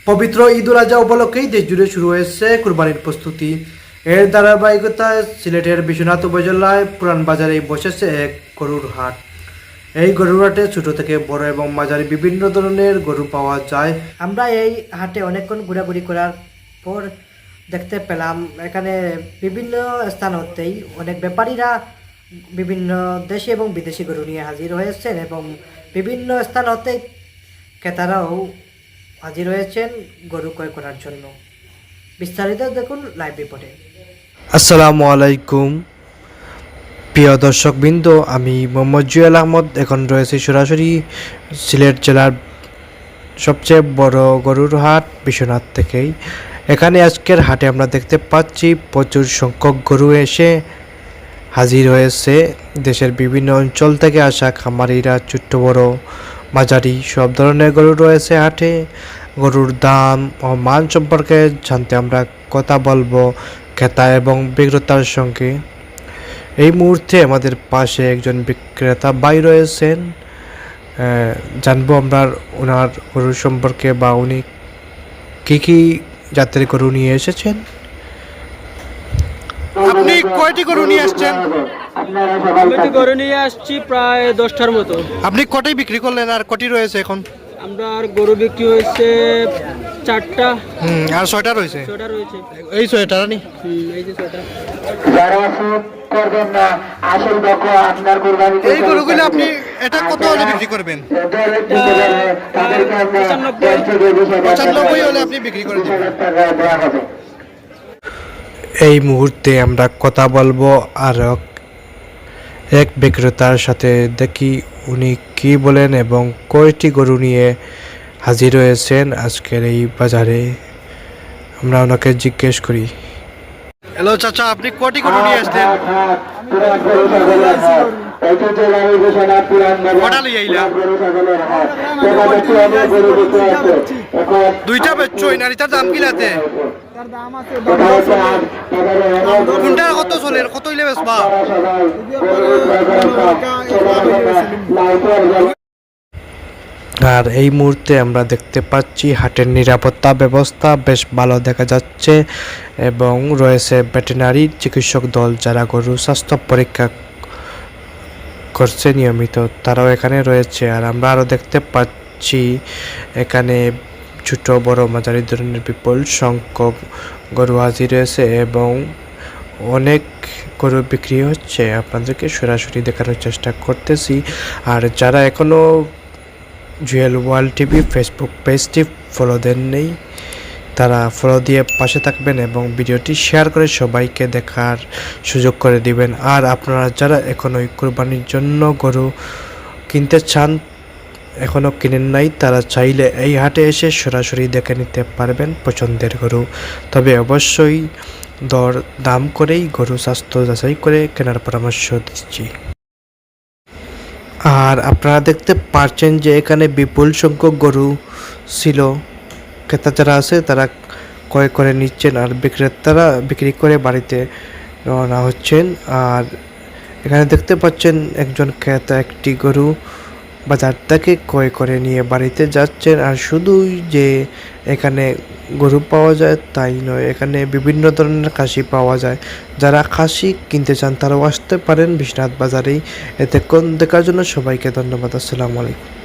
পবিত্র ঈদ উল আজহা উপলক্ষেই দেশ জুড়ে শুরু হয়েছে কুরবানির প্রস্তুতি। এর ধারাবাহিকতায় সিলেটের বিশ্বনাথ উপজেলায় পুরান বাজারে বসেছে এক গরুর হাট। এই গরুর হাটে ছোট থেকে বড় এবং মাঝারি বিভিন্ন ধরনের গরু পাওয়া যায়। আমরা এই হাটে অনেকক্ষণ ঘোরাঘুরি করার পর দেখতে পেলাম এখানে বিভিন্ন স্থান হতেই অনেক ব্যাপারীরা বিভিন্ন দেশি এবং বিদেশি গরু নিয়ে হাজির হয়েছেন এবং বিভিন্ন স্থান হতে ক্রেতারাও হাজির হয়েছেন গরু ক্রয় করার জন্য। বিস্তারিত দেখুন লাইভ রিপোর্টে। আসসালামু আলাইকুম প্রিয় দর্শকবৃন্দ, আমি মোহাম্মদ জুয়েল আহমদ। এখন রয়েছে সরাসরি সিলেট জেলার সবচেয়ে বড় গরুর হাট বিশ্বনাথ থেকেই। এখানে আজকের হাটে আমরা দেখতে পাচ্ছি প্রচুর সংখ্যক গরু এসে হাজির হয়েছে। দেশের বিভিন্ন অঞ্চল থেকে আসা খামারিরা ছোট্ট বড় মাঝারি সব ধরনের গরু রয়েছে হাটে। গরুর দাম ও মান সম্পর্কে জানতে আমরা কথা বলবো ক্রেতা এবং বিক্রেতার সঙ্গে। এই মুহূর্তে আমাদের পাশে একজন বিক্রেতা ভাই রয়েছেন, জানবো আমরা ওনার গরুর সম্পর্কে বা উনি কী জাতের গরু নিয়ে এসেছেন। আপনি কয়টি গরু নিয়ে আসছেন? আমি গরু নিয়ে আসছি প্রায় 10টার মতো। আপনি কটাই বিক্রি করলেন আর কটি রয়েছে এখন? আমরা আর গরু বিক্রি হয়েছে 4টা। আর 6টা রয়েছে। 6টা রয়েছে। এই 6টা নি? এই যে 6টা। যারা সুদ করবেন না, আসল পক্ষ আপনার কুরবানি। এই গরুগুলো আপনি এটা কত হলে বিক্রি করবেন? তাদেরকে আমরা 95 হলে আপনি বিক্রি করে দিবেন। দেওয়া হবে। এই মুহূর্তে আমরা কথা বলবো আর এক বিক্রেতার সাথে, দেখি উনি কি বলেন এবং কয়টি গরু নিয়ে হাজির হয়েছেন আজকের এই বাজারে। আমরা ওনাকে জিজ্ঞেস করি। হ্যালো চাচা, আপনি কয়টি গরু নিয়ে আসলেন? কটা লিয়ে আইলা? দুইটা বেচছো, নারীটার দাম কি লাতে? কোনটা কত চলে, কত হইলে বেচবা? আর এই মুহূর্তে আমরা দেখতে পাচ্ছি হাটের নিরাপত্তা ব্যবস্থা বেশ ভালো দেখা যাচ্ছে এবং রয়েছে ভেটেরিনারি চিকিৎসক দল যারা গরু স্বাস্থ্য পরীক্ষা করছে নিয়মিত, তারাও এখানে রয়েছে। আর আমরা আরও দেখতে পাচ্ছি এখানে ছোট বড় মাঝারি ধরনের বিপুল সংখ্যক গরু হাজির রয়েছে এবং অনেক গরু বিক্রি হচ্ছে। আপনাদেরকে সরাসরি দেখানোর চেষ্টা করতেছি। আর যারা এখনও জুয়েল ওয়ার্ল্ড টিভি ফেসবুক পেজটি ফলো দেন নেই, তারা ফলো দিয়ে পাশে থাকবেন এবং ভিডিওটি শেয়ার করে সবাইকে দেখার সুযোগ করে দিবেন। আর আপনারা যারা এখনও কুরবানির জন্য গরু কিনতে চান, এখনও কিনেন নাই, তারা চাইলে এই হাটে এসে সরাসরি দেখে নিতে পারবেন পছন্দের গরু। তবে অবশ্যই দর দাম করেই গরু স্বাস্থ্য যাচাই করে কেনার পরামর্শ দিচ্ছি। আর আপনারা দেখতে পাচ্ছেন যে এখানে বিপুল সংখ্যক গরু ছিল। ক্রেতা যারা আছে তারা ক্রয় করে নিচ্ছেন আর বিক্রেতারা বিক্রি করে বাড়িতে রওনা হচ্ছেন। আর এখানে দেখতে পাচ্ছেন একজন ক্রেতা একটি গরু বাজার থেকে ক্রয় করে নিয়ে বাড়িতে যাচ্ছেন। আর শুধুই যে এখানে গরু পাওয়া যায় তাই নয়, এখানে বিভিন্ন ধরনের খাসি পাওয়া যায়। যারা খাসি কিনতে চান তারাও আসতে পারেন বিশ্বনাথ বাজারেই। এতক্ষণ দেখার জন্য সবাইকে ধন্যবাদ। আসসালামু আলাইকুম।